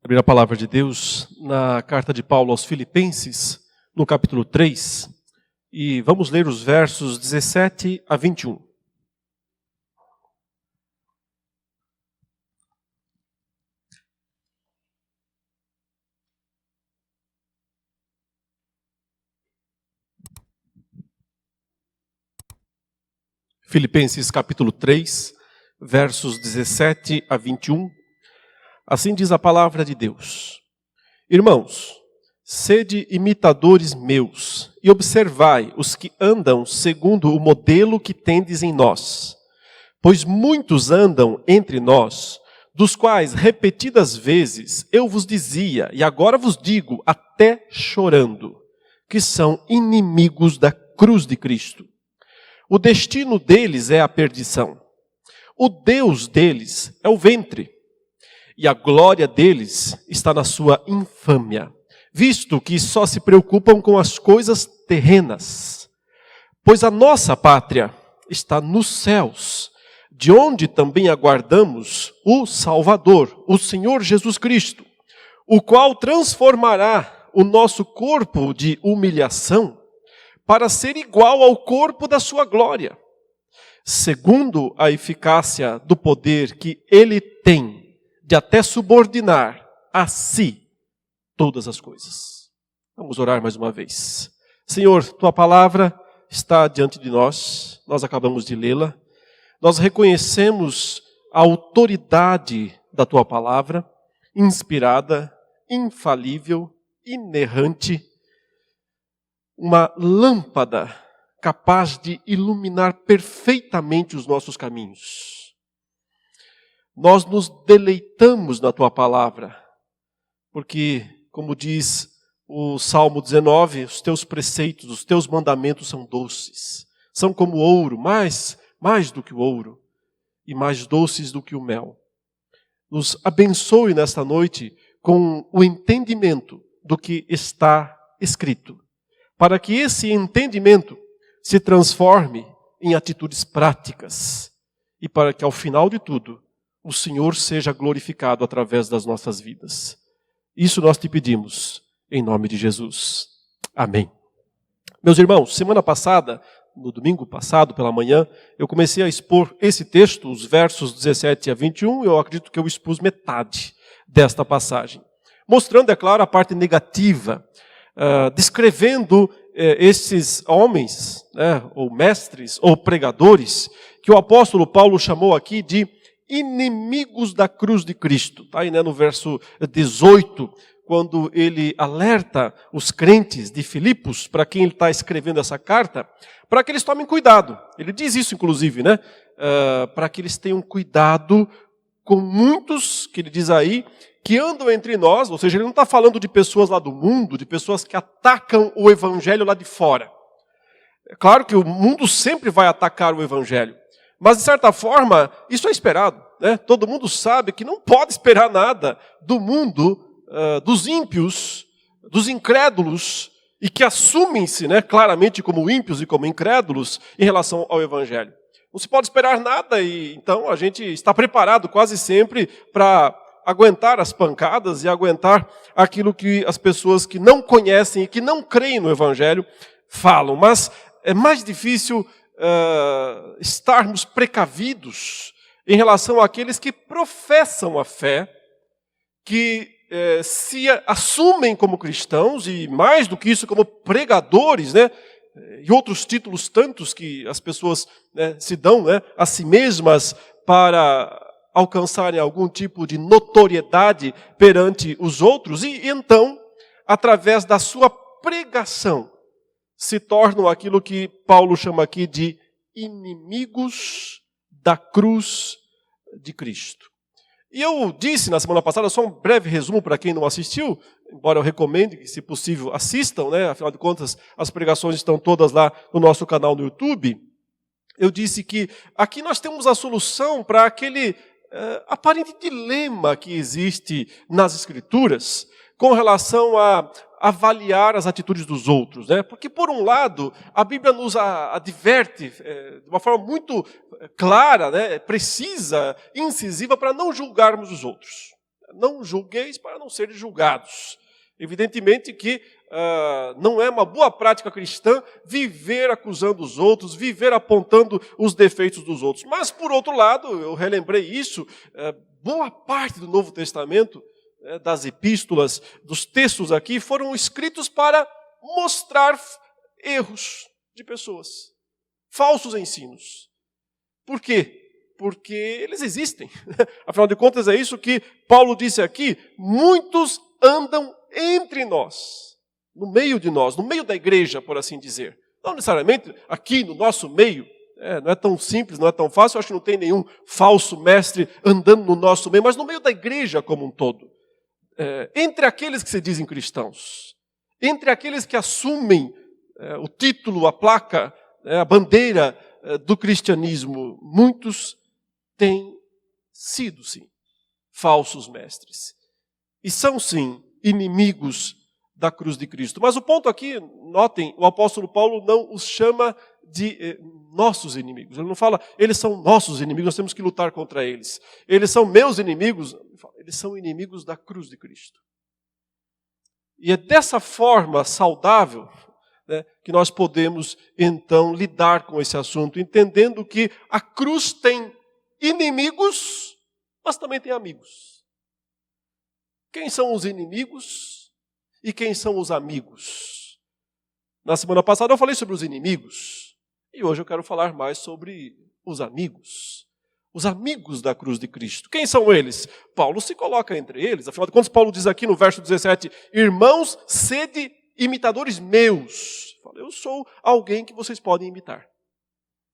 Abrir a palavra de Deus na carta de Paulo aos Filipenses, no capítulo 3, e vamos ler os versos 17 a 21. Filipenses capítulo 3, versos 17 a 21. Assim diz a palavra de Deus. Irmãos, sede imitadores meus e observai os que andam segundo o modelo que tendes em nós. Pois muitos andam entre nós, dos quais repetidas vezes eu vos dizia, e agora vos digo, até chorando, que são inimigos da cruz de Cristo. O destino deles é a perdição. O Deus deles é o ventre. E a glória deles está na sua infâmia, visto que só se preocupam com as coisas terrenas. Pois a nossa pátria está nos céus, de onde também aguardamos o Salvador, o Senhor Jesus Cristo, o qual transformará o nosso corpo de humilhação para ser igual ao corpo da sua glória, segundo a eficácia do poder que ele tem, de até subordinar a si todas as coisas. Vamos orar mais uma vez. Senhor, tua palavra está diante de nós, nós acabamos de lê-la, nós reconhecemos a autoridade da tua palavra, inspirada, infalível, inerrante, uma lâmpada capaz de iluminar perfeitamente os nossos caminhos. Nós nos deleitamos na tua palavra, porque, como diz o Salmo 19, os teus preceitos, os teus mandamentos são doces. São como ouro, mais do que o ouro, e mais doces do que o mel. Nos abençoe nesta noite com o entendimento do que está escrito, para que esse entendimento se transforme em atitudes práticas, e para que ao final de tudo, o Senhor seja glorificado através das nossas vidas. Isso nós te pedimos, em nome de Jesus. Amém. Meus irmãos, semana passada, no domingo passado, pela manhã, eu comecei a expor esse texto, os versos 17 a 21, eu acredito que eu expus metade desta passagem. Mostrando, é claro, a parte negativa, descrevendo esses homens, ou mestres, ou pregadores, que o apóstolo Paulo chamou aqui de inimigos da cruz de Cristo. Está aí, no verso 18, quando ele alerta os crentes de Filipos, para quem ele está escrevendo essa carta, para que eles tomem cuidado. Ele diz isso, inclusive, para que eles tenham cuidado com muitos, que ele diz aí, que andam entre nós, ou seja, ele não está falando de pessoas lá do mundo, de pessoas que atacam o evangelho lá de fora. É claro que o mundo sempre vai atacar o evangelho. Mas, de certa forma, isso é esperado. Todo mundo sabe que não pode esperar nada do mundo, dos ímpios, dos incrédulos, e que assumem-se claramente como ímpios e como incrédulos em relação ao Evangelho. Não se pode esperar nada, e então a gente está preparado quase sempre para aguentar as pancadas e aguentar aquilo que as pessoas que não conhecem e que não creem no Evangelho falam. Mas é mais difícil estarmos precavidos em relação àqueles que professam a fé, que se assumem como cristãos e mais do que isso como pregadores, e outros títulos tantos que as pessoas se dão a si mesmas para alcançarem algum tipo de notoriedade perante os outros e então, através da sua pregação, se tornam aquilo que Paulo chama aqui de inimigos da cruz de Cristo. E eu disse na semana passada, só um breve resumo para quem não assistiu, embora eu recomende que, se possível, assistam, afinal de contas, as pregações estão todas lá no nosso canal no YouTube. Eu disse que aqui nós temos a solução para aquele aparente dilema que existe nas Escrituras com relação a avaliar as atitudes dos outros, Porque, por um lado, a Bíblia nos adverte de uma forma muito clara, precisa, incisiva, para não julgarmos os outros. Não julgueis para não serem julgados. Evidentemente que não é uma boa prática cristã viver acusando os outros, viver apontando os defeitos dos outros. Mas, por outro lado, eu relembrei isso, boa parte do Novo Testamento, das epístolas, dos textos aqui, foram escritos para mostrar erros de pessoas, falsos ensinos. Por quê? Porque eles existem. Afinal de contas, é isso que Paulo disse aqui. Muitos andam entre nós, no meio de nós, no meio da igreja, por assim dizer. Não necessariamente aqui no nosso meio. Não é tão simples, não é tão fácil. Eu acho que não tem nenhum falso mestre andando no nosso meio, mas no meio da igreja como um todo. Entre aqueles que se dizem cristãos, entre aqueles que assumem o título, a placa, a bandeira do cristianismo, muitos têm sido, sim, falsos mestres. E são, sim, inimigos da cruz de Cristo. Mas o ponto aqui, notem, o apóstolo Paulo não os chama de nossos inimigos. Ele não fala, eles são nossos inimigos, nós temos que lutar contra eles. Eles são meus inimigos. Eles são inimigos da cruz de Cristo. E é dessa forma saudável, né, que nós podemos, então, lidar com esse assunto, entendendo que a cruz tem inimigos, mas também tem amigos. Quem são os inimigos e quem são os amigos? Na semana passada eu falei sobre os inimigos, e hoje eu quero falar mais sobre os amigos. Os amigos da cruz de Cristo. Quem são eles? Paulo se coloca entre eles. Afinal de contas, Paulo diz aqui no verso 17, irmãos, sede imitadores meus. Eu sou alguém que vocês podem imitar.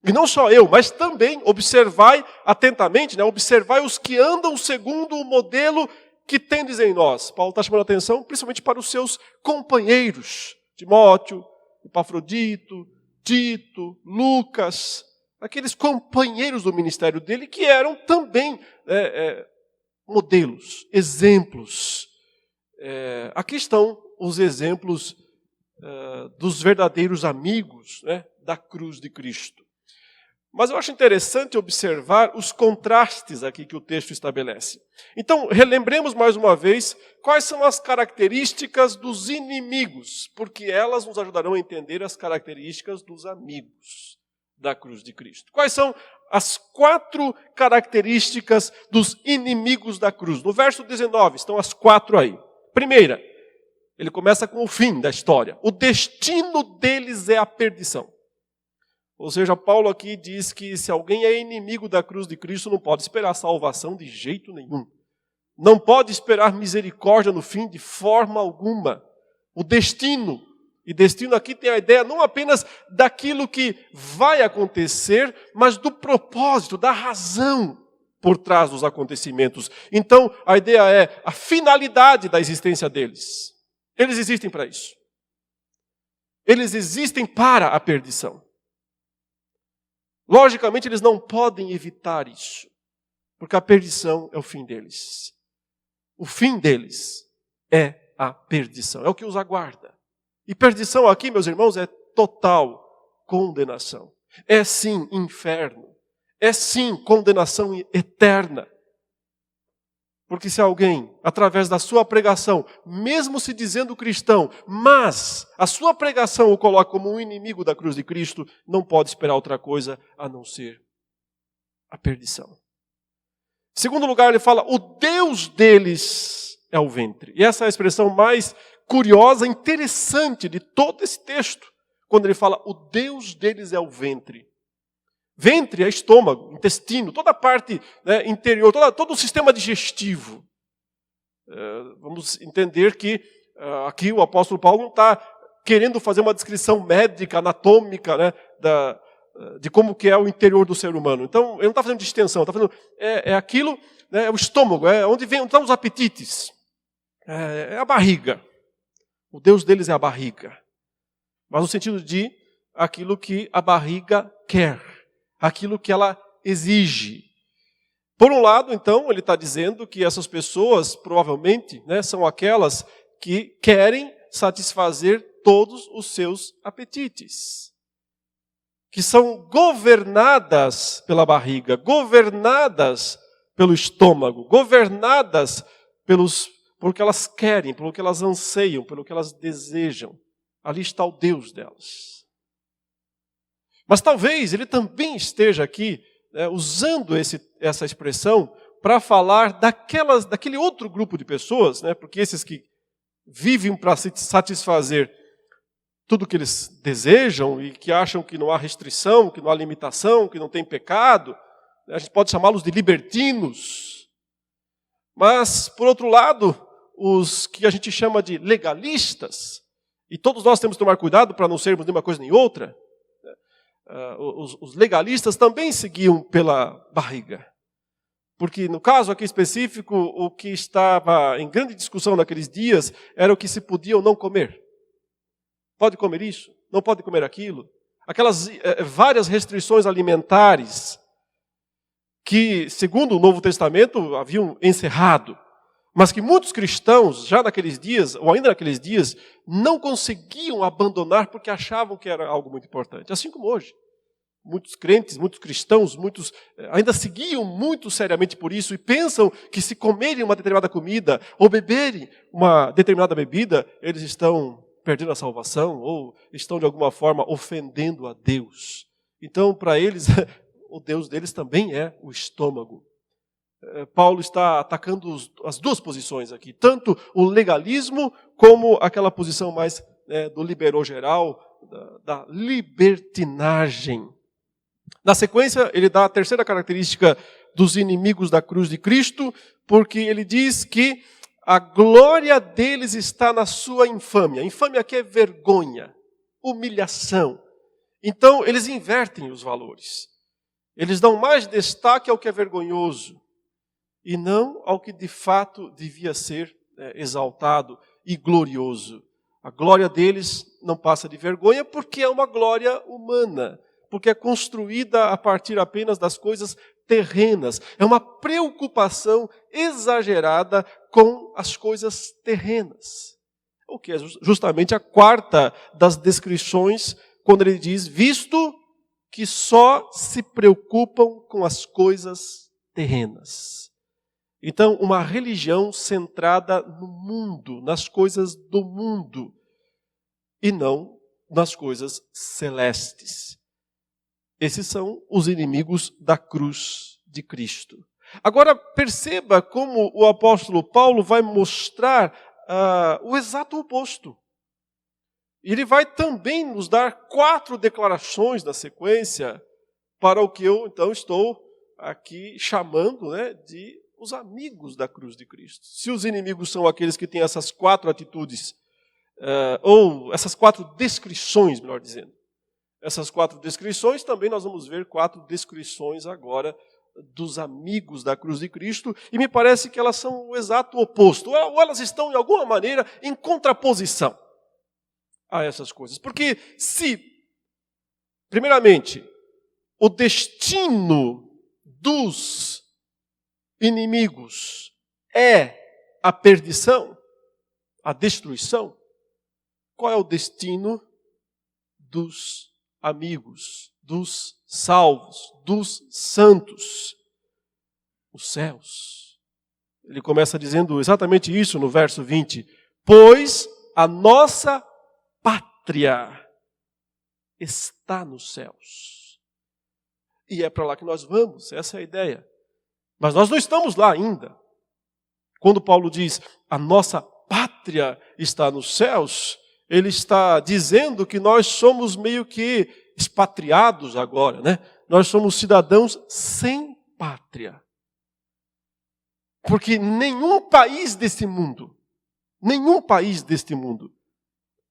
E não só eu, mas também observai atentamente, né? Observai os que andam segundo o modelo que tendes em nós. Paulo está chamando a atenção principalmente para os seus companheiros. Timóteo, Epafrodito, Tito, Lucas, aqueles companheiros do ministério dele que eram também modelos, exemplos. Aqui estão os exemplos dos verdadeiros amigos, né, da cruz de Cristo. Mas eu acho interessante observar os contrastes aqui que o texto estabelece. Então, relembremos mais uma vez quais são as características dos inimigos, porque elas nos ajudarão a entender as características dos amigos da cruz de Cristo. Quais são as 4 características dos inimigos da cruz? No verso 19 estão as 4 aí. Primeira, ele começa com o fim da história. O destino deles é a perdição. Ou seja, Paulo aqui diz que se alguém é inimigo da cruz de Cristo, não pode esperar salvação de jeito nenhum. Não pode esperar misericórdia no fim de forma alguma. O destino, e destino aqui tem a ideia não apenas daquilo que vai acontecer, mas do propósito, da razão por trás dos acontecimentos. Então, a ideia é a finalidade da existência deles. Eles existem para isso. Eles existem para a perdição. Logicamente, eles não podem evitar isso, porque a perdição é o fim deles. O fim deles é a perdição, é o que os aguarda. E perdição aqui, meus irmãos, é total condenação. É sim inferno. É sim condenação eterna. Porque se alguém, através da sua pregação, mesmo se dizendo cristão, mas a sua pregação o coloca como um inimigo da cruz de Cristo, não pode esperar outra coisa a não ser a perdição. Em segundo lugar, ele fala, o Deus deles é o ventre. E essa é a expressão mais curiosa, interessante de todo esse texto, quando ele fala, o Deus deles é o ventre. Ventre é estômago, intestino, toda a parte, né, interior, todo o sistema digestivo. Vamos entender que aqui o apóstolo Paulo não está querendo fazer uma descrição médica, anatômica, né, de como que é o interior do ser humano. Então, ele não está fazendo distensão, está fazendo aquilo, né, é o estômago, onde estão os apetites. É a barriga. O Deus deles é a barriga. Mas no sentido de aquilo que a barriga quer. Aquilo que ela exige. Por um lado, então, ele está dizendo que essas pessoas, provavelmente, né, são aquelas que querem satisfazer todos os seus apetites. Que são governadas pela barriga, governadas pelo estômago, governadas pelo que elas querem, pelo que elas anseiam, pelo que elas desejam. Ali está o Deus delas. Mas talvez ele também esteja aqui usando essa expressão para falar daquele outro grupo de pessoas, porque esses que vivem para satisfazer tudo que eles desejam e que acham que não há restrição, que não há limitação, que não tem pecado, a gente pode chamá-los de libertinos. Mas, por outro lado, os que a gente chama de legalistas, e todos nós temos que tomar cuidado para não sermos nenhuma coisa nem outra, os legalistas também seguiam pela barriga. Porque no caso aqui específico, o que estava em grande discussão naqueles dias era o que se podia ou não comer. Pode comer isso? Não pode comer aquilo? Aquelas várias restrições alimentares que, segundo o Novo Testamento, haviam encerrado. Mas que muitos cristãos, já naqueles dias, ou ainda naqueles dias, não conseguiam abandonar porque achavam que era algo muito importante. Assim como hoje. Muitos crentes, muitos cristãos, muitos ainda seguiam muito seriamente por isso e pensam que se comerem uma determinada comida ou beberem uma determinada bebida, eles estão perdendo a salvação ou estão de alguma forma ofendendo a Deus. Então, para eles, o Deus deles também é o estômago. Paulo está atacando as duas posições aqui, tanto o legalismo como aquela posição mais do liberou geral, da libertinagem. Na sequência, ele dá a terceira característica dos inimigos da cruz de Cristo, porque ele diz que a glória deles está na sua infâmia. Infâmia aqui é vergonha, humilhação. Então, eles invertem os valores. Eles dão mais destaque ao que é vergonhoso e não ao que de fato devia ser exaltado e glorioso. A glória deles não passa de vergonha porque é uma glória humana. Porque é construída a partir apenas das coisas terrenas. É uma preocupação exagerada com as coisas terrenas. O que é justamente a quarta das descrições, quando ele diz, visto que só se preocupam com as coisas terrenas. Então, uma religião centrada no mundo, nas coisas do mundo, e não nas coisas celestes. Esses são os inimigos da cruz de Cristo. Agora, perceba como o apóstolo Paulo vai mostrar o exato oposto. Ele vai também nos dar 4 declarações na sequência para o que eu, então, estou aqui chamando de os amigos da cruz de Cristo. Se os inimigos são aqueles que têm essas 4 atitudes, ou essas 4 descrições, melhor dizendo, essas 4 descrições, também nós vamos ver 4 descrições agora dos amigos da cruz de Cristo, e me parece que elas são o exato oposto, ou elas estão, de alguma maneira, em contraposição a essas coisas. Porque se, primeiramente, o destino dos inimigos é a perdição, a destruição, qual é o destino dos amigos, dos salvos, dos santos? Os céus. Ele começa dizendo exatamente isso no verso 20. Pois a nossa pátria está nos céus. E é para lá que nós vamos, essa é a ideia. Mas nós não estamos lá ainda. Quando Paulo diz, a nossa pátria está nos céus, ele está dizendo que nós somos meio que expatriados agora, Nós somos cidadãos sem pátria. Porque nenhum país deste mundo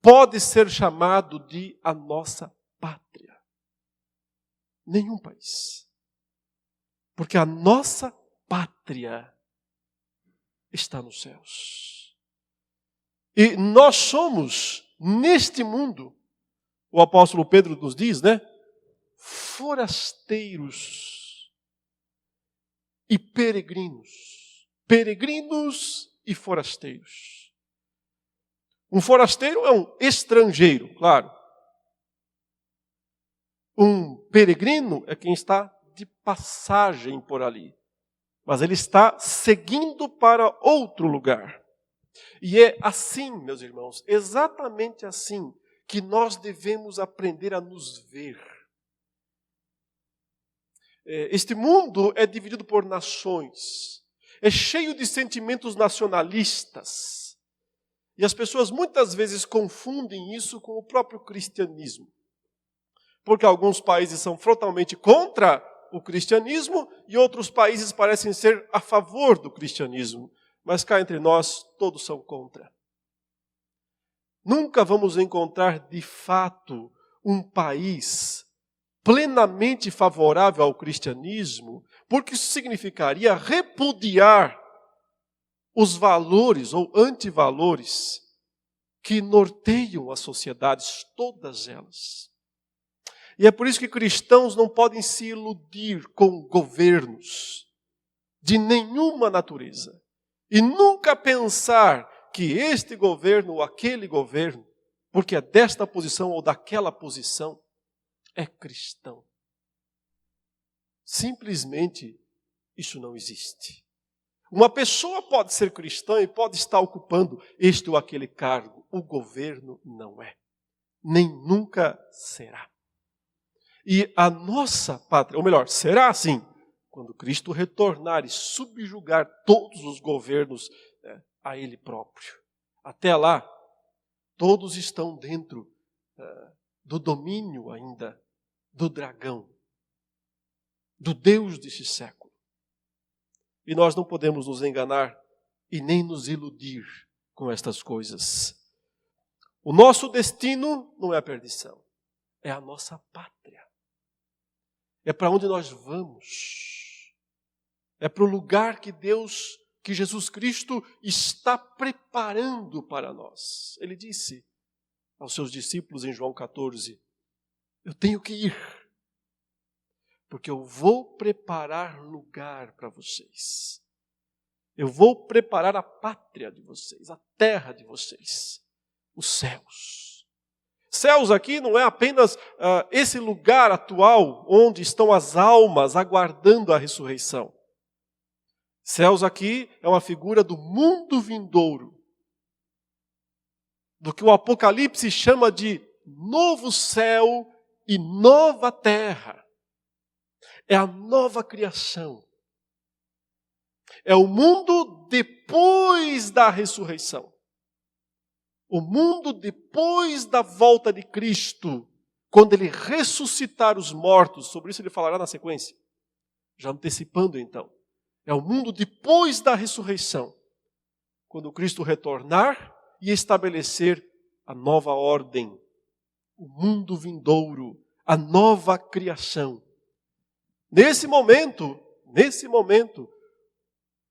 pode ser chamado de a nossa pátria. Nenhum país. Porque a nossa pátria está nos céus. E nós somos, neste mundo, o apóstolo Pedro nos diz, forasteiros e peregrinos. Peregrinos e forasteiros. Um forasteiro é um estrangeiro, claro. Um peregrino é quem está de passagem por ali. mas ele está seguindo para outro lugar. E é assim, meus irmãos, exatamente assim, que nós devemos aprender a nos ver. Este mundo é dividido por nações, é cheio de sentimentos nacionalistas. E as pessoas muitas vezes confundem isso com o próprio cristianismo. Porque alguns países são frontalmente contra o cristianismo e outros países parecem ser a favor do cristianismo. Mas cá entre nós, todos são contra. Nunca vamos encontrar de fato um país plenamente favorável ao cristianismo, porque isso significaria repudiar os valores ou antivalores que norteiam as sociedades, todas elas. E é por isso que cristãos não podem se iludir com governos de nenhuma natureza. E nunca pensar que este governo ou aquele governo, porque é desta posição ou daquela posição, é cristão. Simplesmente isso não existe. Uma pessoa pode ser cristã e pode estar ocupando este ou aquele cargo. O governo não é. Nem nunca será. E a nossa pátria, ou melhor, será assim, quando Cristo retornar e subjugar todos os governos a Ele próprio. Até lá, todos estão dentro do domínio ainda do dragão, do Deus deste século. E nós não podemos nos enganar e nem nos iludir com estas coisas. O nosso destino não é a perdição, é a nossa pátria. É para onde nós vamos. É para o lugar que Jesus Cristo está preparando para nós. Ele disse aos seus discípulos em João 14, eu tenho que ir, porque eu vou preparar lugar para vocês. Eu vou preparar a pátria de vocês, a terra de vocês, os céus. Céus aqui não é apenas esse lugar atual onde estão as almas aguardando a ressurreição. Céus aqui é uma figura do mundo vindouro, do que o Apocalipse chama de novo céu e nova terra. É a nova criação. É o mundo depois da ressurreição. O mundo depois da volta de Cristo, quando Ele ressuscitar os mortos. Sobre isso Ele falará na sequência. Já antecipando então. É o mundo depois da ressurreição. Quando Cristo retornar e estabelecer a nova ordem. O mundo vindouro. A nova criação. Nesse momento,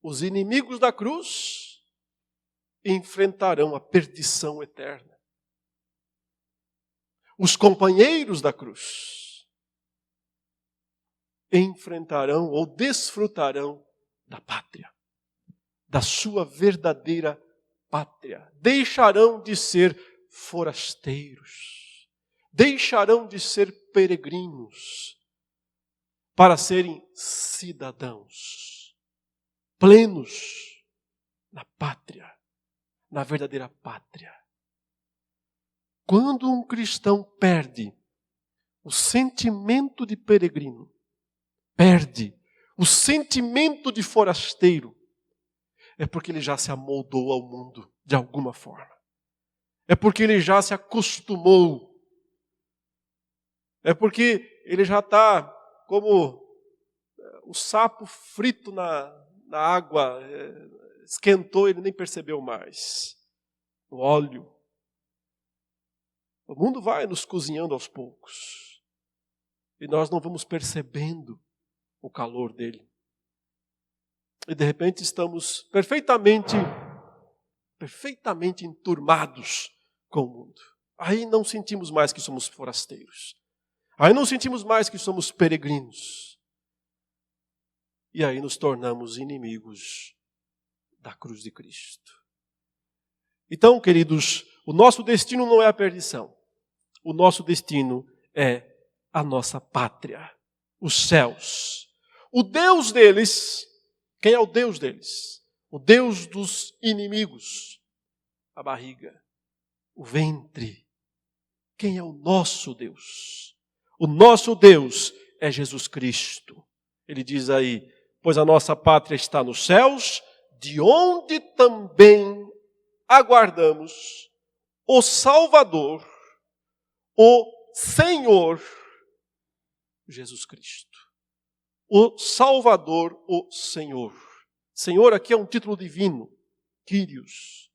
os inimigos da cruz enfrentarão a perdição eterna. Os companheiros da cruz enfrentarão ou desfrutarão da pátria, da sua verdadeira pátria. Deixarão de ser forasteiros, deixarão de ser peregrinos, para serem cidadãos plenos na pátria, na verdadeira pátria. Quando um cristão perde o sentimento de peregrino, perde o sentimento de forasteiro, é porque ele já se amoldou ao mundo de alguma forma. É porque ele já se acostumou. É porque ele já está como o sapo frito na água, esquentou, ele nem percebeu mais. O óleo. O mundo vai nos cozinhando aos poucos. E nós não vamos percebendo o calor dele. E de repente estamos perfeitamente enturmados com o mundo. Aí não sentimos mais que somos forasteiros. Aí não sentimos mais que somos peregrinos. E aí nos tornamos inimigos da cruz de Cristo. Então, queridos, o nosso destino não é a perdição. O nosso destino é a nossa pátria, os céus. O Deus deles, Quem é o Deus deles? O Deus dos inimigos. A barriga, o ventre. Quem é o nosso Deus? O nosso Deus é Jesus Cristo. Ele diz aí, pois a nossa pátria está nos céus, de onde também aguardamos o Salvador, o Senhor Jesus Cristo. O Salvador, o Senhor. Senhor aqui é um título divino, Kyrios.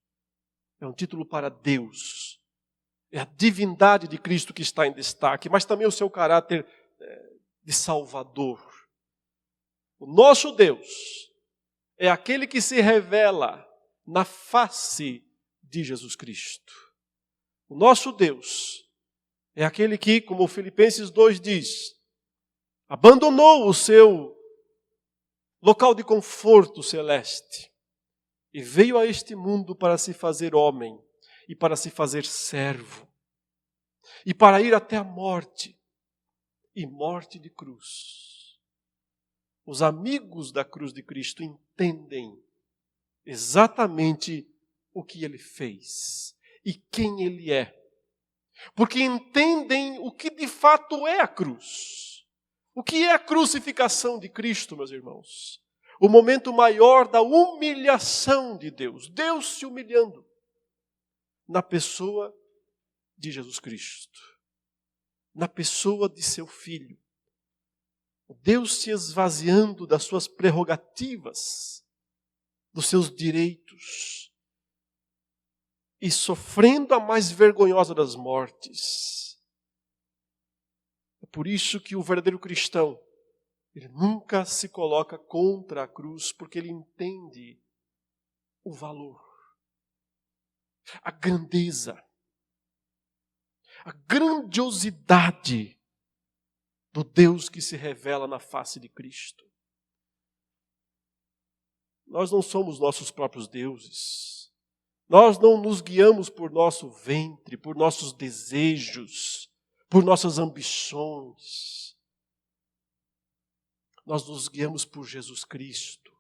É um título para Deus. É a divindade de Cristo que está em destaque, mas também o seu caráter de Salvador. O nosso Deus é aquele que se revela na face de Jesus Cristo. O nosso Deus é aquele que, como Filipenses 2 diz, abandonou o seu local de conforto celeste e veio a este mundo para se fazer homem e para se fazer servo e para ir até a morte e morte de cruz. Os amigos da cruz de Cristo entendem exatamente o que ele fez e quem ele é. Porque entendem o que de fato é a cruz. O que é a crucificação de Cristo, meus irmãos? O momento maior da humilhação de Deus. Deus se humilhando na pessoa de Jesus Cristo. Na pessoa de seu Filho. Deus se esvaziando das suas prerrogativas, dos seus direitos. E sofrendo a mais vergonhosa das mortes. É por isso que o verdadeiro cristão, ele nunca se coloca contra a cruz, porque ele entende o valor, a grandeza, a grandiosidade do Deus que se revela na face de Cristo. Nós não somos nossos próprios deuses. Nós não nos guiamos por nosso ventre, por nossos desejos, por nossas ambições. Nós nos guiamos por Jesus Cristo.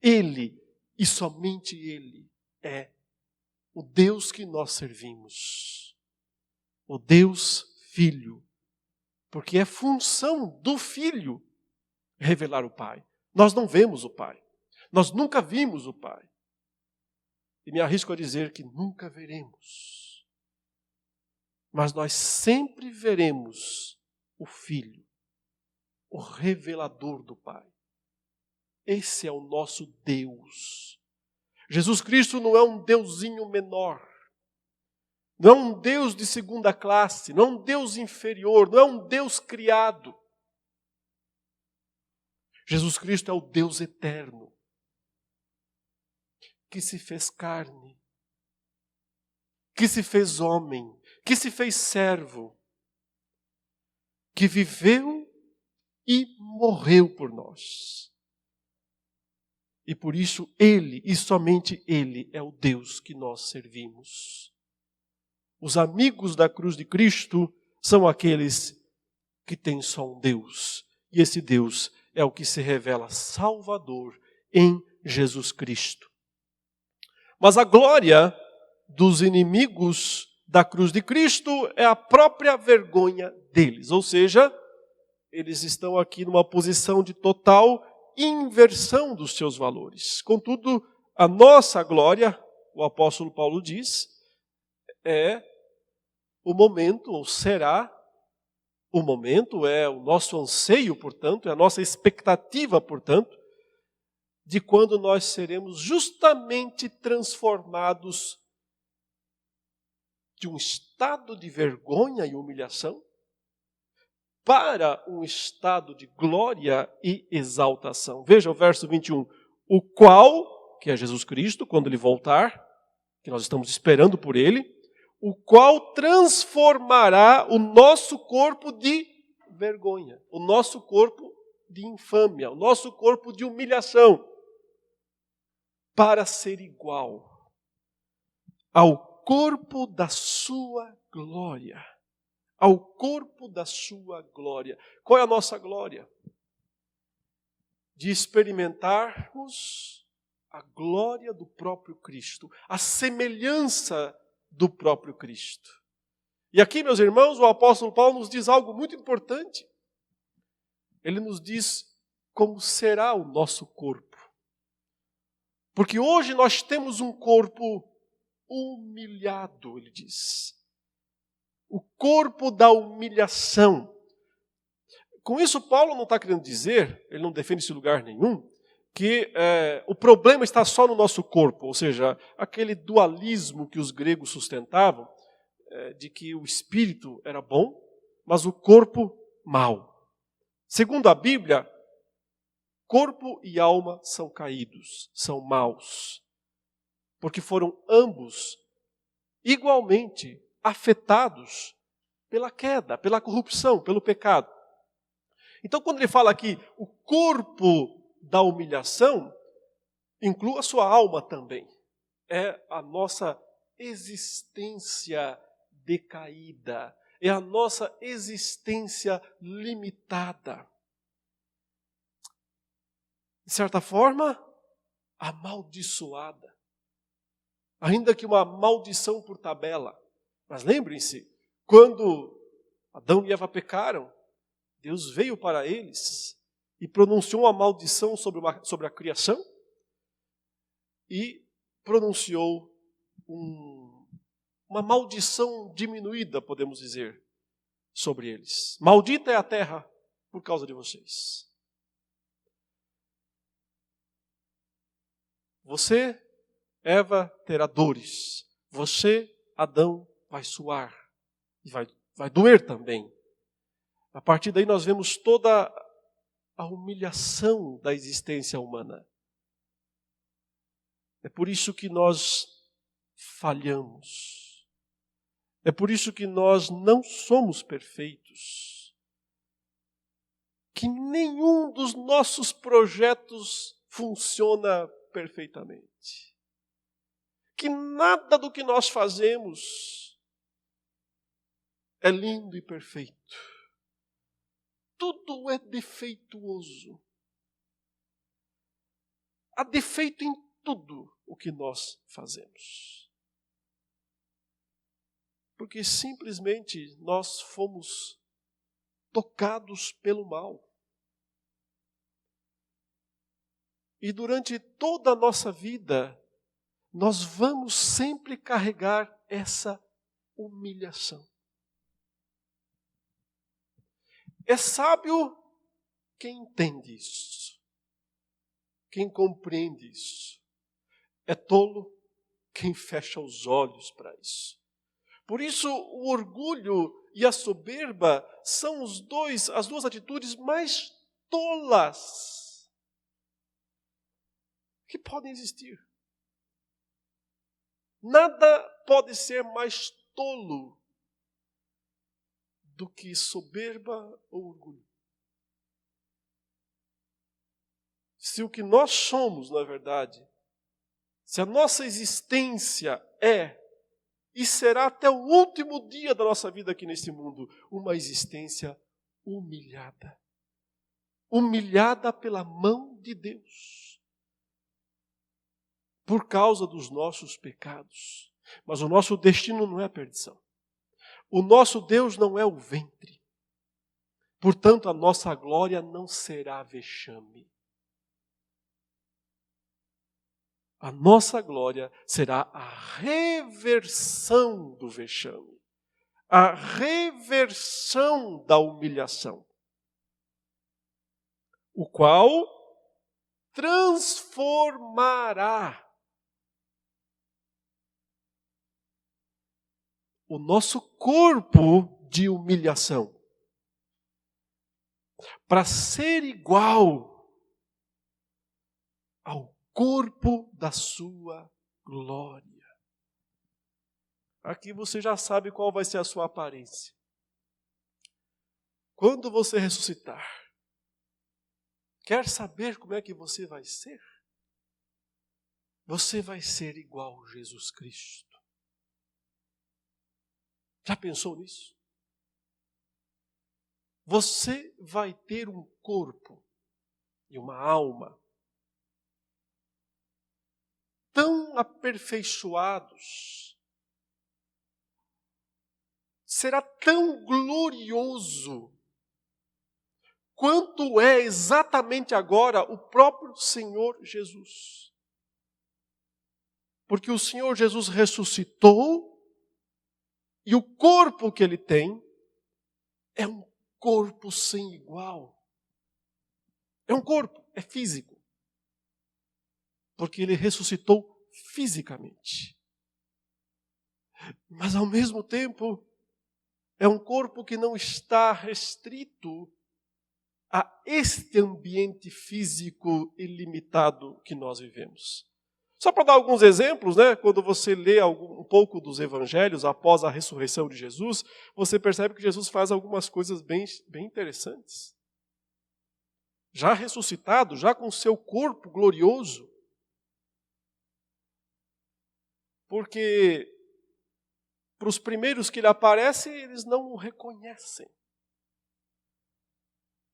Ele, e somente Ele, é o Deus que nós servimos. O Deus Filho. Porque é função do Filho revelar o Pai. Nós não vemos o Pai. Nós nunca vimos o Pai. E me arrisco a dizer que nunca veremos. Mas nós sempre veremos o Filho, o revelador do Pai. Esse é o nosso Deus. Jesus Cristo não é um deusinho menor. Não é um Deus de segunda classe, não é um Deus inferior, não é um Deus criado. Jesus Cristo é o Deus eterno, que se fez carne, que se fez homem, que se fez servo, que viveu e morreu por nós. E por isso Ele, e somente Ele, é o Deus que nós servimos. Os amigos da cruz de Cristo são aqueles que têm só um Deus. E esse Deus é o que se revela Salvador em Jesus Cristo. Mas a glória dos inimigos da cruz de Cristo é a própria vergonha deles. Ou seja, eles estão aqui numa posição de total inversão dos seus valores. Contudo, a nossa glória, o apóstolo Paulo diz, é o momento, ou será o momento, é o nosso anseio, portanto, é a nossa expectativa, portanto, de quando nós seremos justamente transformados de um estado de vergonha e humilhação para um estado de glória e exaltação. Veja o verso 21. O qual, que é Jesus Cristo, quando Ele voltar, que nós estamos esperando por Ele, o qual transformará o nosso corpo de vergonha, o nosso corpo de infâmia, o nosso corpo de humilhação, para ser igual ao corpo da sua glória. Ao corpo da sua glória. Qual é a nossa glória? de experimentarmos a glória do próprio Cristo, a semelhança do próprio Cristo. E aqui, meus irmãos, o apóstolo Paulo nos diz algo muito importante. Ele nos diz como será o nosso corpo. Porque hoje nós temos um corpo humilhado, ele diz. O corpo da humilhação. Com isso, Paulo não está querendo dizer, ele não defende esse lugar nenhum, que o problema está só no nosso corpo, ou seja, aquele dualismo que os gregos sustentavam, de que o espírito era bom, mas o corpo mal. Segundo a Bíblia, corpo e alma são caídos, são maus, porque foram ambos igualmente afetados pela queda, pela corrupção, pelo pecado. Então, quando ele fala aqui, o corpo da humilhação, inclui a sua alma também. É a nossa existência decaída, é a nossa existência limitada. De certa forma, amaldiçoada. Ainda que uma maldição por tabela. Mas lembrem-se, quando Adão e Eva pecaram, Deus veio para eles e pronunciou uma maldição sobre a criação e pronunciou uma maldição diminuída, podemos dizer, sobre eles. Maldita é a terra por causa de vocês. Você, Eva, terá dores. Você, Adão, vai suar. E vai doer também. A partir daí nós vemos toda a humilhação da existência humana. É por isso que nós falhamos. É por isso que nós não somos perfeitos. Que nenhum dos nossos projetos funciona perfeitamente. Que nada do que nós fazemos é lindo e perfeito. Tudo é defeituoso. Há defeito em tudo o que nós fazemos. Porque simplesmente nós fomos tocados pelo mal. E durante toda a nossa vida, nós vamos sempre carregar essa humilhação. É sábio quem entende isso, quem compreende isso. É tolo quem fecha os olhos para isso. Por isso, o orgulho e a soberba são as duas atitudes mais tolas que podem existir. Nada pode ser mais tolo do que soberba ou orgulho. Se o que nós somos, na verdade, se a nossa existência é e será até o último dia da nossa vida aqui nesse mundo, uma existência humilhada. Humilhada pela mão de Deus. Por causa dos nossos pecados. Mas o nosso destino não é a perdição. O nosso Deus não é o ventre. Portanto, a nossa glória não será vexame. A nossa glória será a reversão do vexame. A reversão da humilhação. O qual transformará o nosso corpo de humilhação para ser igual ao corpo da sua glória. Aqui você já sabe qual vai ser a sua aparência. Quando você ressuscitar, quer saber como é que você vai ser? Você vai ser igual a Jesus Cristo. Já pensou nisso? Você vai ter um corpo e uma alma tão aperfeiçoados, será tão glorioso quanto é exatamente agora o próprio Senhor Jesus. Porque o Senhor Jesus ressuscitou e o corpo que ele tem é um corpo sem igual. É um corpo, é físico. Porque ele ressuscitou fisicamente. Mas ao mesmo tempo, é um corpo que não está restrito a este ambiente físico ilimitado que nós vivemos. Só para dar alguns exemplos, né? Quando você lê um pouco dos evangelhos após a ressurreição de Jesus, você percebe que Jesus faz algumas coisas bem interessantes. Já ressuscitado, já com seu corpo glorioso. Porque para os primeiros que ele aparece, eles não o reconhecem.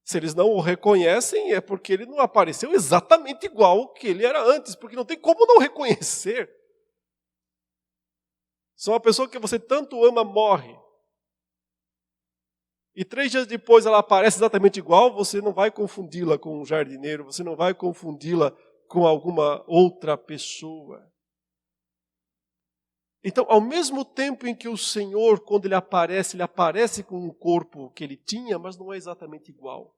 Se eles não o reconhecem, é porque ele não apareceu exatamente igual ao que ele era antes, porque não tem como não reconhecer. Se uma pessoa que você tanto ama morre, e 3 dias depois ela aparece exatamente igual, você não vai confundi-la com um jardineiro, você não vai confundi-la com alguma outra pessoa. Então, ao mesmo tempo em que o Senhor, quando ele aparece com um corpo que ele tinha, mas não é exatamente igual.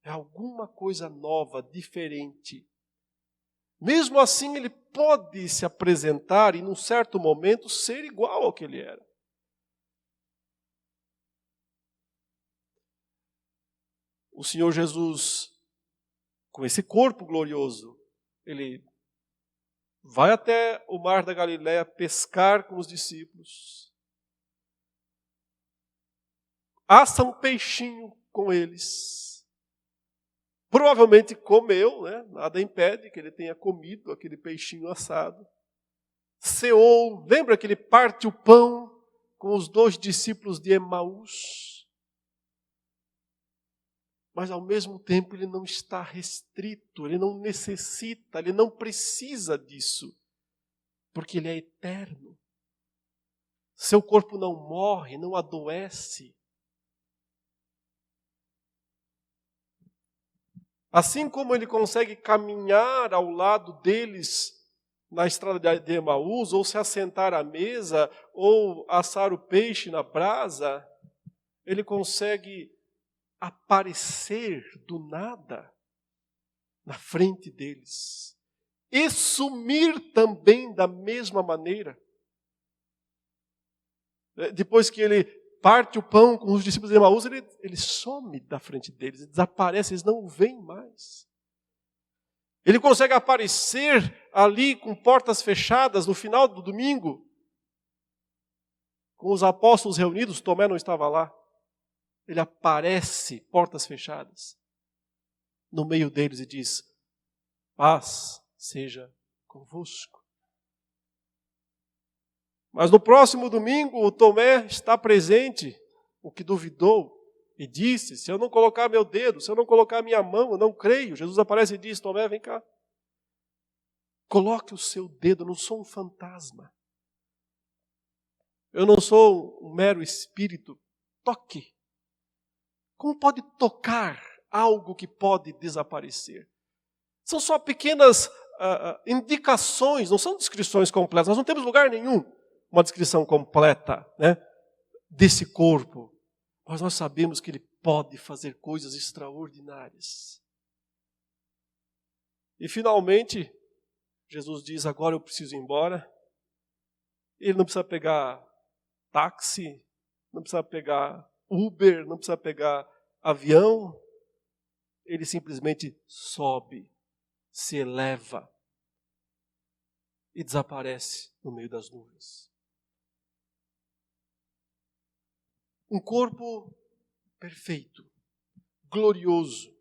É alguma coisa nova, diferente. Mesmo assim, ele pode se apresentar e, num certo momento, ser igual ao que ele era. O Senhor Jesus, com esse corpo glorioso, ele vai até o mar da Galileia pescar com os discípulos. Assa um peixinho com eles. Provavelmente comeu, né? Nada impede que ele tenha comido aquele peixinho assado. Ceou, lembra que ele parte o pão com os 2 discípulos de Emaús? Mas ao mesmo tempo ele não está restrito, ele não necessita, ele não precisa disso, porque ele é eterno. Seu corpo não morre, não adoece. Assim como ele consegue caminhar ao lado deles na estrada de Emaús, ou se assentar à mesa, ou assar o peixe na brasa, ele consegue aparecer do nada na frente deles. E sumir também da mesma maneira. Depois que ele parte o pão com os discípulos de Emaús, ele some da frente deles, ele desaparece, eles não o veem mais. Ele consegue aparecer ali com portas fechadas no final do domingo, com os apóstolos reunidos, Tomé não estava lá. Ele aparece, portas fechadas, no meio deles e diz: paz seja convosco. Mas no próximo domingo, o Tomé está presente, o que duvidou, e disse: se eu não colocar meu dedo, se eu não colocar minha mão, eu não creio. Jesus aparece e diz: Tomé, vem cá. Coloque o seu dedo, eu não sou um fantasma. Eu não sou um mero espírito. Toque. Como pode tocar algo que pode desaparecer? São só pequenas indicações, não são descrições completas. Nós não temos lugar nenhum uma descrição completa, né, desse corpo. Mas nós sabemos que ele pode fazer coisas extraordinárias. E finalmente, Jesus diz: agora eu preciso ir embora. Ele não precisa pegar táxi, não precisa pegar Uber, não precisa pegar avião. Ele simplesmente sobe, se eleva e desaparece no meio das nuvens. Um corpo perfeito, glorioso,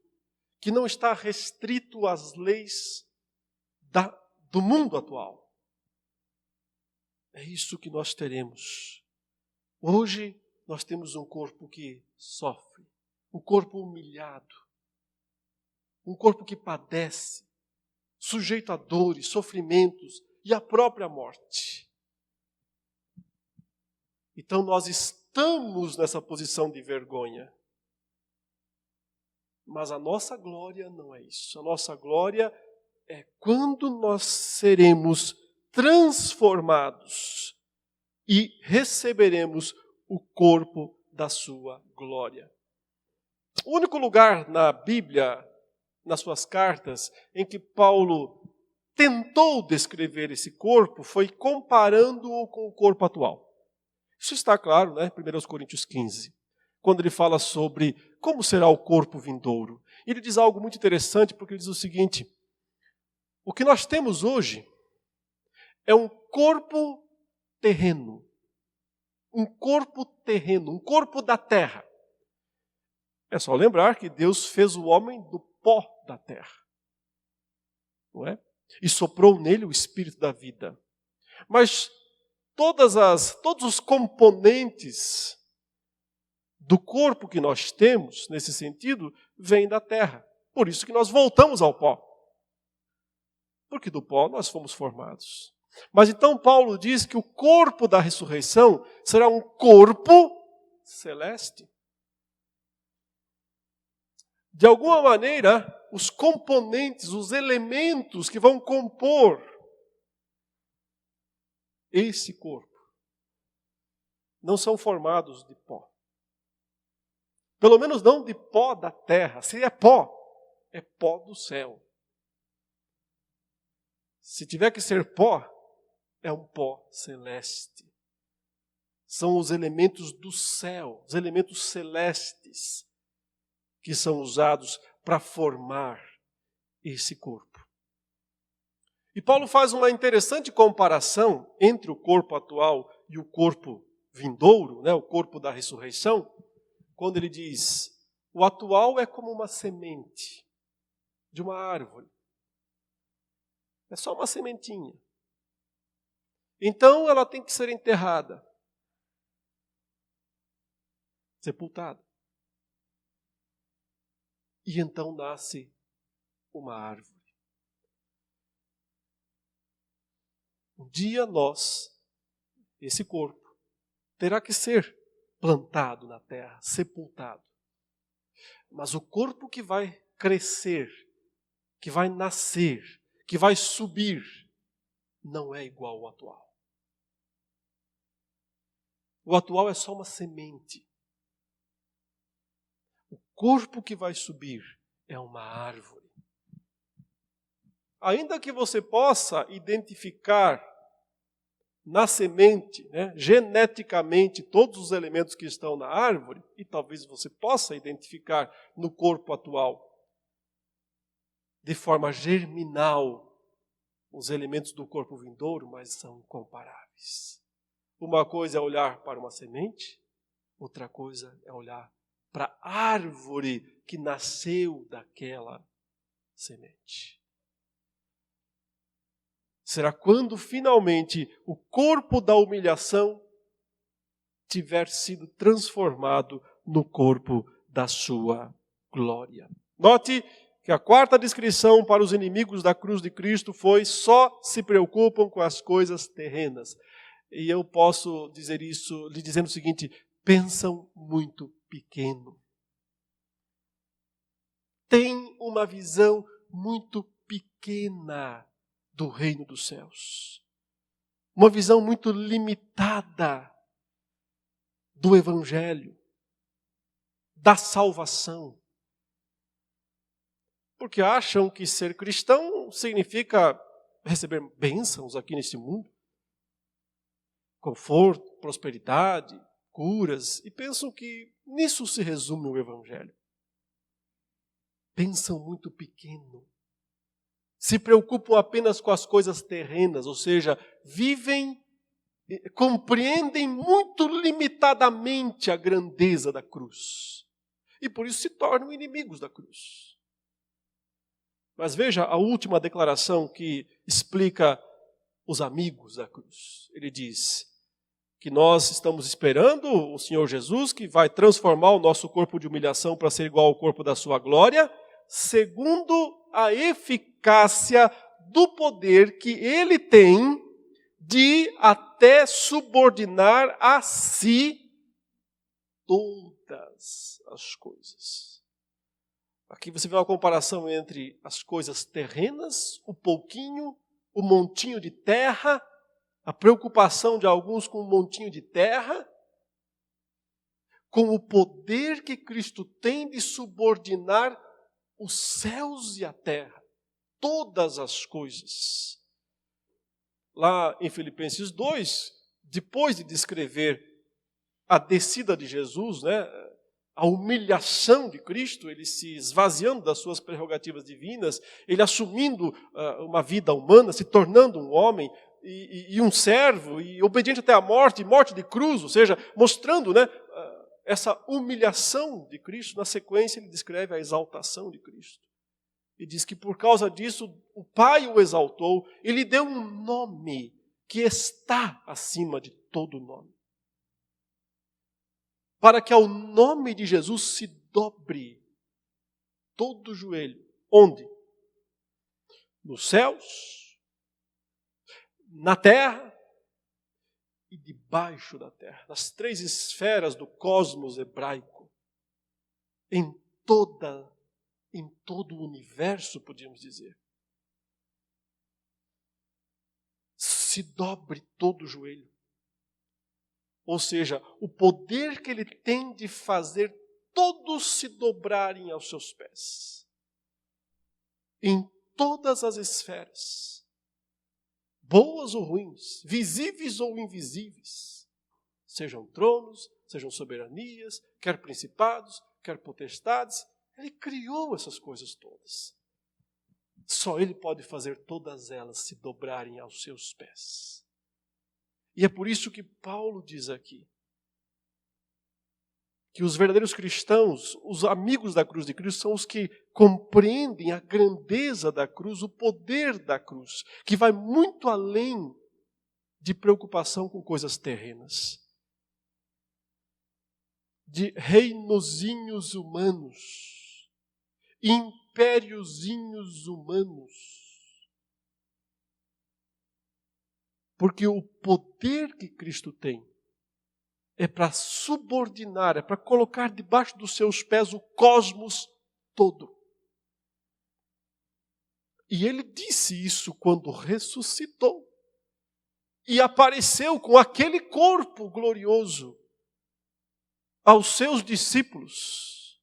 que não está restrito às leis do mundo atual. É isso que nós teremos. Hoje nós temos um corpo que sofre, um corpo humilhado. um corpo que padece, sujeito a dores, sofrimentos e a própria morte. Então nós estamos nessa posição de vergonha. Mas a nossa glória não é isso. A nossa glória é quando nós seremos transformados e receberemos o corpo da sua glória. O único lugar na Bíblia, nas suas cartas, em que Paulo tentou descrever esse corpo foi comparando-o com o corpo atual. Isso está claro, né? 1 Coríntios 15, quando ele fala sobre como será o corpo vindouro. Ele diz algo muito interessante, porque ele diz o seguinte: o que nós temos hoje é um corpo terreno. Um corpo terreno, um corpo da terra. É só lembrar que Deus fez o homem do pó da terra. Não é? E soprou nele o espírito da vida. Mas todos os componentes do corpo que nós temos, nesse sentido, vêm da terra. Por isso que nós voltamos ao pó. Porque do pó nós fomos formados. Mas então Paulo diz que o corpo da ressurreição será um corpo celeste. De alguma maneira, os componentes, os elementos que vão compor esse corpo não são formados de pó. Pelo menos não de pó da terra. Se é pó do céu. Se tiver que ser pó, é um pó celeste. São os elementos do céu, os elementos celestes que são usados para formar esse corpo. E Paulo faz uma interessante comparação entre o corpo atual e o corpo vindouro, né, o corpo da ressurreição, quando ele diz: o atual é como uma semente de uma árvore. É só uma sementinha. Então ela tem que ser enterrada, sepultada. E então nasce uma árvore. Um dia esse corpo, terá que ser plantado na terra, sepultado. Mas o corpo que vai crescer, que vai nascer, que vai subir, não é igual ao atual. O atual é só uma semente. O corpo que vai subir é uma árvore. Ainda que você possa identificar na semente, né, geneticamente, todos os elementos que estão na árvore, e talvez você possa identificar no corpo atual, de forma germinal, os elementos do corpo vindouro, mas são incomparáveis. Uma coisa é olhar para uma semente, outra coisa é olhar para a árvore que nasceu daquela semente. Será quando finalmente o corpo da humilhação tiver sido transformado no corpo da sua glória. Note que a quarta descrição para os inimigos da cruz de Cristo foi: só se preocupam com as coisas terrenas. E eu posso dizer isso lhe dizendo o seguinte: pensam muito pequeno. Tem uma visão muito pequena do reino dos céus. Uma visão muito limitada do evangelho, da salvação. Porque acham que ser cristão significa receber bênçãos aqui neste mundo. Conforto, prosperidade, curas. E pensam que nisso se resume o evangelho. Pensam muito pequeno. Se preocupam apenas com as coisas terrenas, ou seja, compreendem muito limitadamente a grandeza da cruz. E por isso se tornam inimigos da cruz. Mas veja a última declaração que explica os amigos da cruz. Ele diz que nós estamos esperando o Senhor Jesus, que vai transformar o nosso corpo de humilhação para ser igual ao corpo da sua glória. segundo a eficácia do poder que ele tem de até subordinar a si todas as coisas. Aqui você vê uma comparação entre as coisas terrenas, o pouquinho, o montinho de terra, a preocupação de alguns com o montinho de terra, com o poder que Cristo tem de subordinar os céus e a terra, todas as coisas. Lá em Filipenses 2, depois de descrever a descida de Jesus, né, a humilhação de Cristo, ele se esvaziando das suas prerrogativas divinas, ele assumindo uma vida humana, se tornando um homem e um servo, e obediente até a morte, morte de cruz, ou seja, mostrando, né, essa humilhação de Cristo. Na sequência ele descreve a exaltação de Cristo. E diz que por causa disso o Pai o exaltou e lhe deu um nome que está acima de todo nome. Para que ao nome de Jesus se dobre todo o joelho. Onde? Nos céus, na terra e debaixo da terra. Nas 3 esferas do cosmos hebraico. Em todo o universo, podíamos dizer. Se dobre todo o joelho. Ou seja, o poder que ele tem de fazer todos se dobrarem aos seus pés. Em todas as esferas. Boas ou ruins, visíveis ou invisíveis. Sejam tronos, sejam soberanias, quer principados, quer potestades. Ele criou essas coisas todas. Só ele pode fazer todas elas se dobrarem aos seus pés. E é por isso que Paulo diz aqui que os verdadeiros cristãos, os amigos da cruz de Cristo, são os que compreendem a grandeza da cruz, o poder da cruz, que vai muito além de preocupação com coisas terrenas, de reinozinhos humanos, impériozinhos humanos. Porque o poder que Cristo tem é para subordinar, é para colocar debaixo dos seus pés o cosmos todo. E ele disse isso quando ressuscitou. E apareceu com aquele corpo glorioso aos seus discípulos.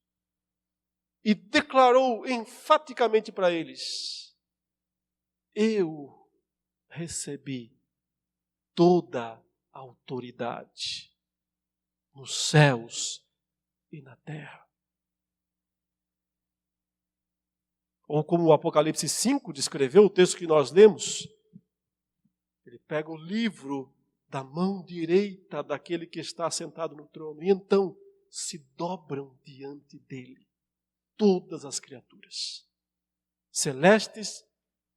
E declarou enfaticamente para eles: eu recebi toda a autoridade nos céus e na terra. Ou como o Apocalipse 5 descreveu, o texto que nós lemos, ele pega o livro da mão direita daquele que está sentado no trono, e então se dobram diante dele todas as criaturas, celestes,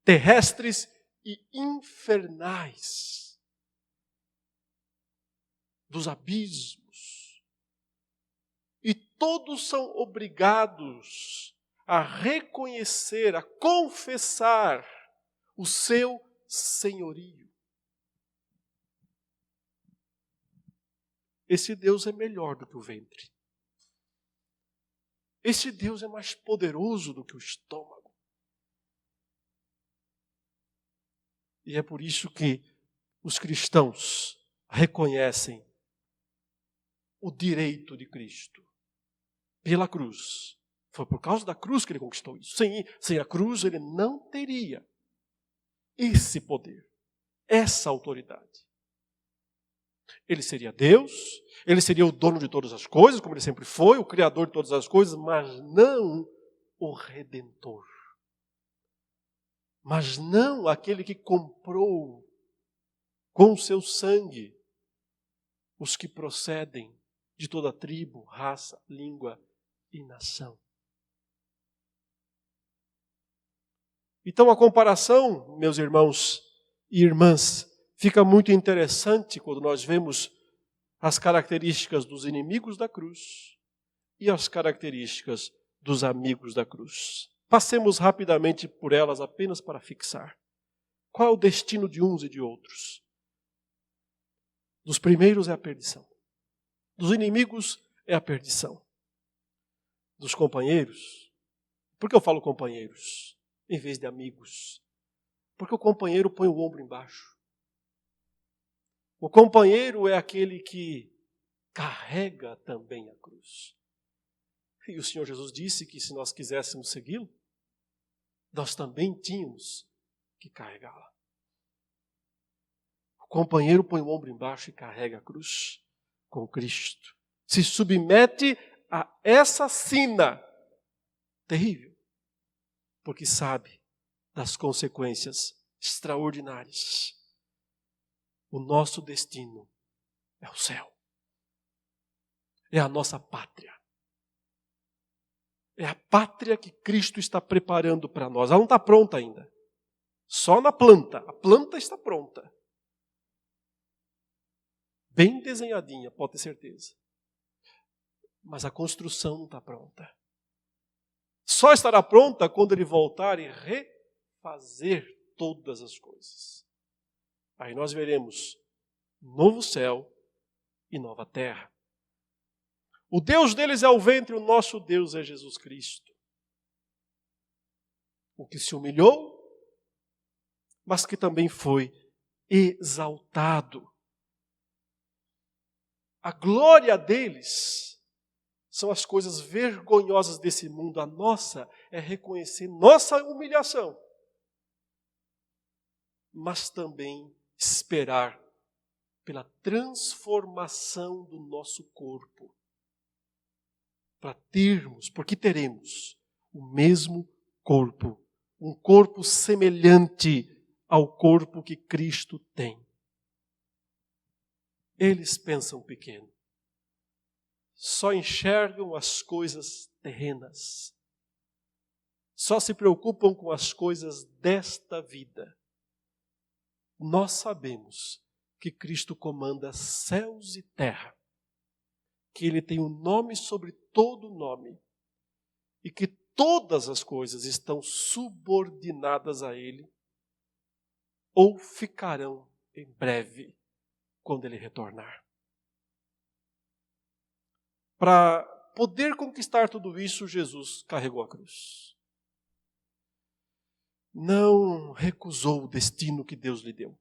terrestres e infernais, dos abismos. E todos são obrigados a reconhecer, a confessar o seu senhorio. Esse Deus é melhor do que o ventre. Esse Deus é mais poderoso do que o estômago. E é por isso que os cristãos reconhecem o direito de Cristo pela cruz. Foi por causa da cruz que ele conquistou isso. Sem a cruz ele não teria esse poder, essa autoridade. Ele seria Deus, ele seria o dono de todas as coisas, como ele sempre foi, o criador de todas as coisas, mas não o redentor. Mas não aquele que comprou com o seu sangue os que procedem de toda tribo, raça, língua e nação. Então a comparação, meus irmãos e irmãs, fica muito interessante quando nós vemos as características dos inimigos da cruz e as características dos amigos da cruz. Passemos rapidamente por elas apenas para fixar. Qual é o destino de uns e de outros? Dos primeiros é a perdição. Dos inimigos é a perdição. Dos companheiros. Por que eu falo companheiros em vez de amigos? Porque o companheiro põe o ombro embaixo. O companheiro é aquele que carrega também a cruz. E o Senhor Jesus disse que se nós quiséssemos segui-lo, nós também tínhamos que carregá-la. O companheiro põe o ombro embaixo e carrega a cruz com Cristo. Se submete a essa sina terrível, porque sabe das consequências extraordinárias. O nosso destino é o céu. É a nossa pátria. É a pátria que Cristo está preparando para nós. Ela não está pronta ainda. Só na planta. A planta está pronta. Bem desenhadinha, pode ter certeza. Mas a construção não está pronta. Só estará pronta quando Ele voltar e refazer todas as coisas. Aí nós veremos novo céu e nova terra. O Deus deles é o ventre, o nosso Deus é Jesus Cristo. O que se humilhou, mas que também foi exaltado. A glória deles são as coisas vergonhosas desse mundo. A nossa é reconhecer nossa humilhação, mas também esperar pela transformação do nosso corpo. Para termos, porque teremos o mesmo corpo, um corpo semelhante ao corpo que Cristo tem. Eles pensam pequeno, só enxergam as coisas terrenas, só se preocupam com as coisas desta vida. Nós sabemos que Cristo comanda céus e terra, que Ele tem um nome sobre todo nome e que todas as coisas estão subordinadas a Ele ou ficarão em breve quando Ele retornar. Para poder conquistar tudo isso, Jesus carregou a cruz. Não recusou o destino que Deus lhe deu.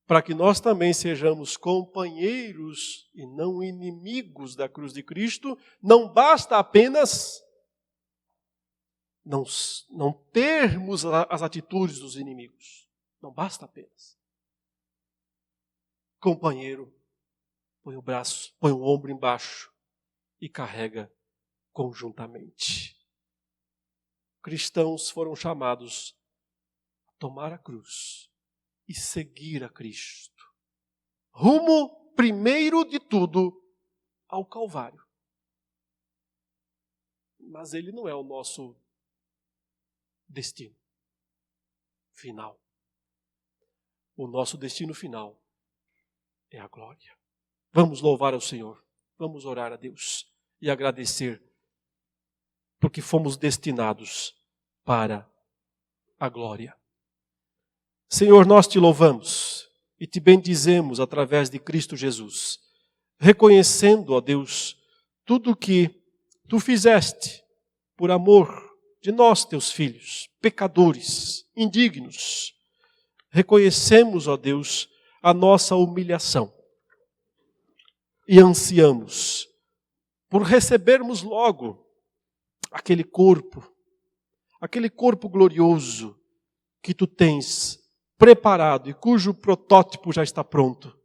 Para que nós também sejamos companheiros e não inimigos da cruz de Cristo, não basta apenas não termos as atitudes dos inimigos. Não basta apenas. Companheiro, põe o braço, põe o ombro embaixo e carrega conjuntamente. Cristãos foram chamados a tomar a cruz e seguir a Cristo. Rumo, primeiro de tudo, ao Calvário. Mas ele não é o nosso destino final. O nosso destino final é a glória. Vamos louvar ao Senhor. Vamos orar a Deus e agradecer porque fomos destinados para a glória. Senhor, nós te louvamos e te bendizemos através de Cristo Jesus, reconhecendo, ó Deus, tudo o que tu fizeste por amor de nós, teus filhos, pecadores, indignos. Reconhecemos, ó Deus, a nossa humilhação e ansiamos por recebermos logo aquele corpo glorioso que tu tens preparado e cujo protótipo já está pronto,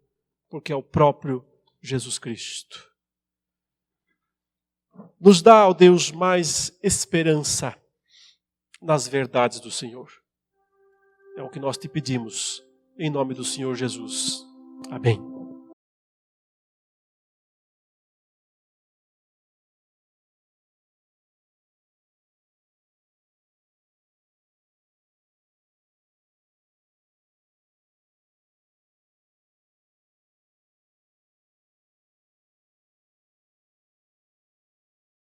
porque é o próprio Jesus Cristo. Nos dá, ó Deus, mais esperança nas verdades do Senhor. É o que nós te pedimos, em nome do Senhor Jesus. Amém.